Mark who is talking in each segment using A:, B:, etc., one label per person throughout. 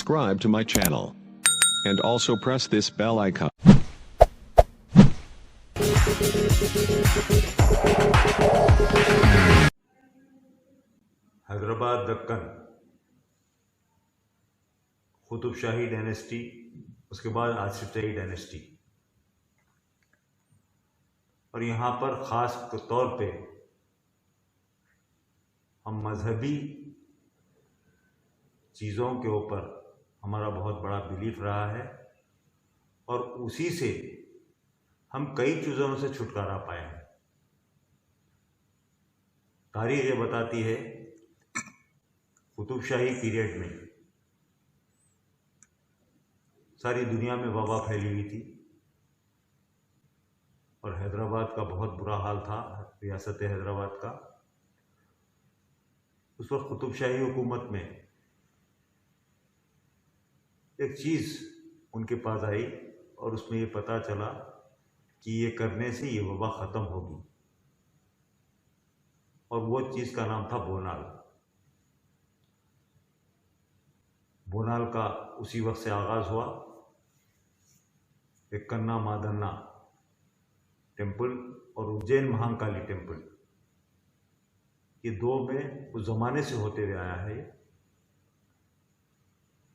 A: subscribe to my channel and also press this bell icon.
B: Hyderabad Deccan, Qutub shahi dynasty, उसके बाद आसिफ जाही dynasty, और यहाँ पर ख़ास तौर पे हम मजहबी चीज़ों के ऊपर हमारा बहुत बड़ा बिलीफ रहा है और उसी से हम कई चीज़ों से छुटकारा पाए हैं। तारीख ये बताती है कुतुब शाही पीरियड में सारी दुनिया में वबा फैली हुई थी और हैदराबाद का बहुत बुरा हाल था, रियासत हैदराबाद का। उस वक्त कुतुब शाही हुकूमत में एक चीज़ उनके पास आई और उसमें ये पता चला कि ये करने से ये वबा ख़त्म होगी, और वो चीज़ का नाम था बोनाल। बोनाल का उसी वक्त से आगाज़ हुआ। एक कन्ना मादन्ना टेम्पल और उज्जैन महाकाली टेम्पल, ये दो में उस ज़माने से होते हुए आया है।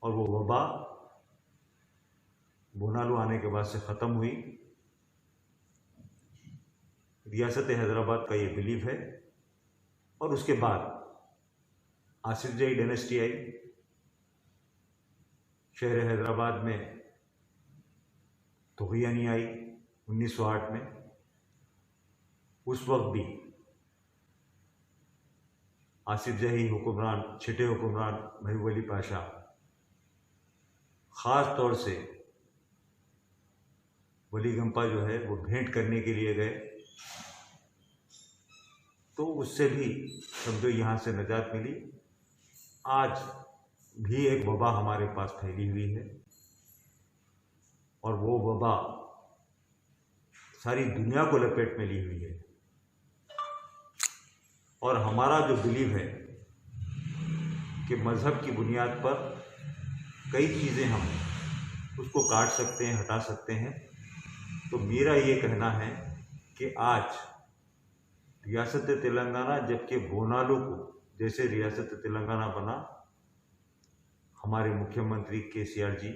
B: और वो वबा बोनालू आने के बाद से ख़त्म हुई। रियासत हैदराबाद का ये बिलीफ है। और उसके बाद आसिफ जाही डायनेस्टी आई। शहर हैदराबाद में तुग़यानी आई 1908 में। उस वक्त भी आसिफ जाही हुक्मरान, छठे हुक्मरान महबूब अली पाशा ख़ास तौर से वली गंपा जो है वो भेंट करने के लिए गए, तो उससे भी समझो यहाँ से निजात मिली। आज भी एक वबा हमारे पास फैली हुई है और वो वबा सारी दुनिया को लपेट में ली हुई है। और हमारा जो बिलीव है कि मज़हब की बुनियाद पर कई चीज़ें हम उसको काट सकते हैं, हटा सकते हैं, तो मेरा ये कहना है कि आज रियासत तेलंगाना, जबकि बोनालू को जैसे रियासत तेलंगाना बना, हमारे मुख्यमंत्री KCR जी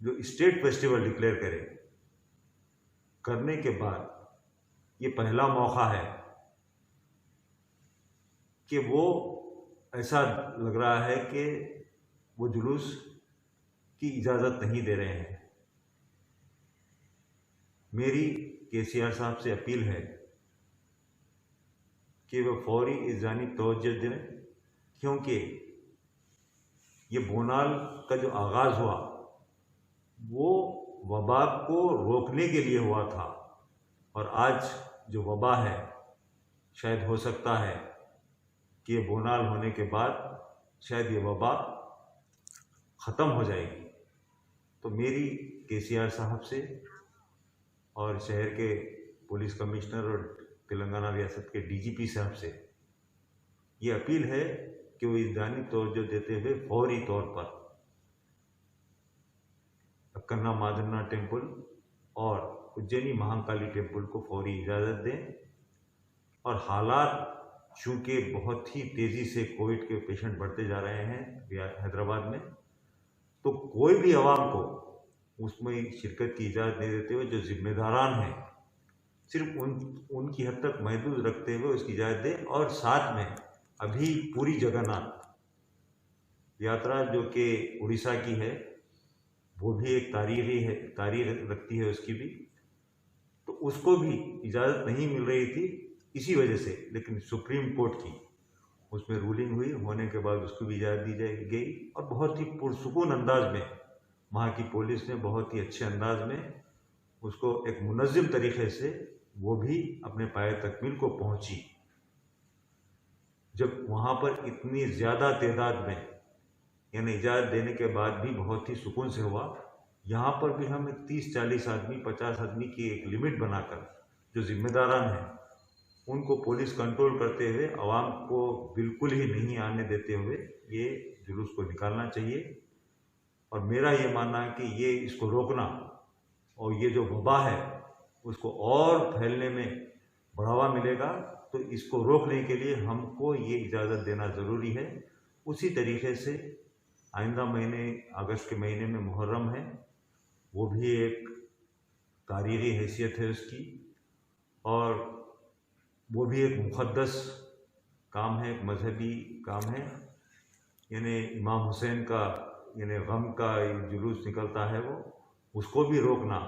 B: जो स्टेट फेस्टिवल डिक्लेयर करने के बाद ये पहला मौका है कि वो ऐसा लग रहा है कि वो जुलूस की इजाज़त नहीं दे रहे हैं। मेरी KCR साहब से अपील है कि वो फौरी इस जानिब तवज्जो दें, क्योंकि ये बोनाल का जो आगाज़ हुआ वो वबा को रोकने के लिए हुआ था, और आज जो वबा है शायद हो सकता है कि ये बोनाल होने के बाद शायद ये वबा ख़त्म हो जाएगी। तो मेरी KCR साहब से और शहर के पुलिस कमिश्नर और तेलंगाना रियासत के DGP साहब से ये अपील है कि वो इस जानिब तवज्जो देते हुए फौरी तौर पर कन्ना मादन्ना टेम्पल और उज्जैनी महाकाली टेम्पल को फौरी इजाज़त दें। और हालात चूँकि बहुत ही तेज़ी से कोविड के पेशेंट बढ़ते जा रहे हैं हैदराबाद में, तो कोई भी आवाम को उसमें शिरकत की इजाज़त नहीं देते हुए जो ज़िम्मेदारान हैं सिर्फ उनकी हद तक महदूद रखते हुए उसकी इजाज़त दें। और साथ में अभी पूरी जगन्नाथ यात्रा जो कि उड़ीसा की है, वो भी एक तारीख रखती है उसकी भी, तो उसको भी इजाज़त नहीं मिल रही थी इसी वजह से, लेकिन सुप्रीम कोर्ट की उसमें रूलिंग हुई, होने के बाद उसको भी इजाज़त दी गई। और बहुत ही पुरसुकून अंदाज में वहाँ की पुलिस ने बहुत ही अच्छे अंदाज में उसको एक मुनज़्ज़म तरीक़े से वो भी अपने पाए तकमील को पहुँची। जब वहाँ पर इतनी ज़्यादा तादाद में यानी इजाज़त देने के बाद भी बहुत ही सुकून से हुआ, यहाँ पर भी हम 30-40 आदमी, 50 आदमी की एक लिमिट बनाकर जो ज़िम्मेदारान हैं उनको पुलिस कंट्रोल करते हुए आवाम को बिल्कुल ही नहीं आने देते हुए ये जुलूस को निकालना चाहिए। और मेरा ये मानना है कि ये इसको रोकना और ये जो वबा है उसको और फैलने में बढ़ावा मिलेगा, तो इसको रोकने के लिए हमको ये इजाज़त देना ज़रूरी है। उसी तरीके से आइंदा महीने अगस्त के महीने में मुहर्रम है, वो भी एक तारीख़ी हैसियत है उसकी, और वो भी एक मुक़द्दस काम है, एक मजहबी काम है। यानी इमाम हुसैन का यानी गम का जुलूस निकलता है, वो उसको भी रोकना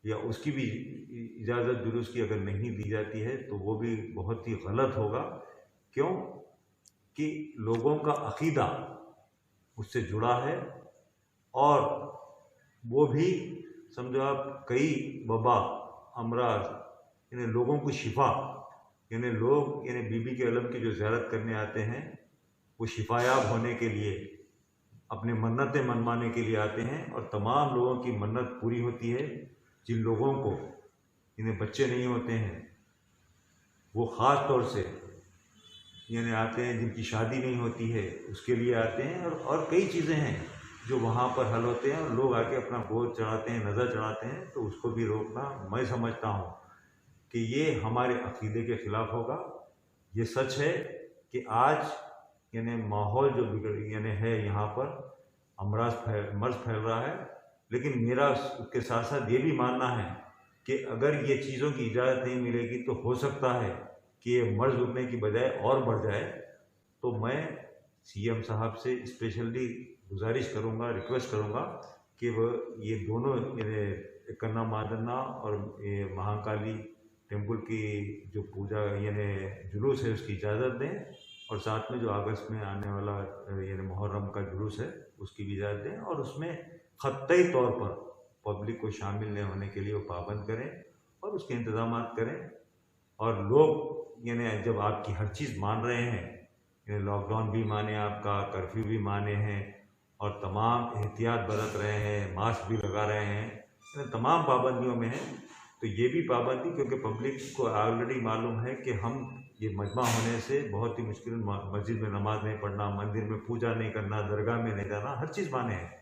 B: या उसकी भी इजाज़त जुलूस की अगर नहीं दी जाती है तो वो भी बहुत ही गलत होगा। क्यों कि लोगों का अक़ीदा उससे जुड़ा है, और वो भी समझो आप कई वबा अमराज यानी लोगों को शिफा, यानी लोग यानी बीबी के अलम की जो ज़ियारत करने आते हैं वो शिफायाब होने के लिए, अपने मन्नतें मनवाने के लिए आते हैं, और तमाम लोगों की मन्नत पूरी होती है। जिन लोगों को इन्हें बच्चे नहीं होते हैं वो ख़ास तौर से यानी आते हैं, जिनकी शादी नहीं होती है उसके लिए आते हैं, और कई चीज़ें हैं जो वहाँ पर हल होते हैं, और लोग आके अपना गोद चढ़ाते हैं, नज़र चढ़ाते हैं। तो उसको भी रोकना मैं समझता हूँ कि ये हमारे अक़ीदे के ख़िलाफ़ होगा। ये सच है कि आज यानी माहौल जो बिगड़ यानी है, यहाँ पर मर्ज़ फैल रहा है, लेकिन मेरा उसके साथ साथ ये भी मानना है कि अगर ये चीज़ों की इजाज़त नहीं मिलेगी तो हो सकता है कि ये मर्ज़ रुकने की बजाय और बढ़ जाए। तो मैं सीएम साहब से स्पेशली गुजारिश करूँगा, रिक्वेस्ट करूँगा कि वह ये दोनों यानी कन्ना मादन्ना और ये महाकाली टेम्पल की जो पूजा यानी जुलूस है उसकी इजाज़त दें, और साथ में जो अगस्त में आने वाला यानी मुहर्रम का जुलूस है उसकी भी इजाज़त दें, और उसमें ख़त्ती तौर पर पब्लिक को शामिल नहीं होने के लिए वो पाबंद करें और उसके इंतज़ाम करें। और लोग यानी जब आपकी हर चीज़ मान रहे हैं, यानी लॉकडाउन भी माने, आपका कर्फ्यू भी माने हैं, और तमाम एहतियात बरत रहे हैं, मास्क भी लगा रहे हैं, यानी तमाम पाबंदियों में हैं, तो ये भी पाबंदी, क्योंकि पब्लिक को ऑलरेडी मालूम है कि हम ये मजमा होने से बहुत ही मुश्किल, मस्जिद में नमाज नहीं पढ़ना, मंदिर में पूजा नहीं करना, दरगाह में नहीं जाना, हर चीज़ माने हैं।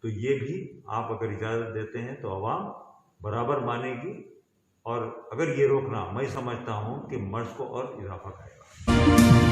B: तो ये भी आप अगर इजाज़त देते हैं तो आवाम बराबर मानेगी, और अगर ये रोकना मैं समझता हूँ कि मर्ज़ को और इजाफा करेगा।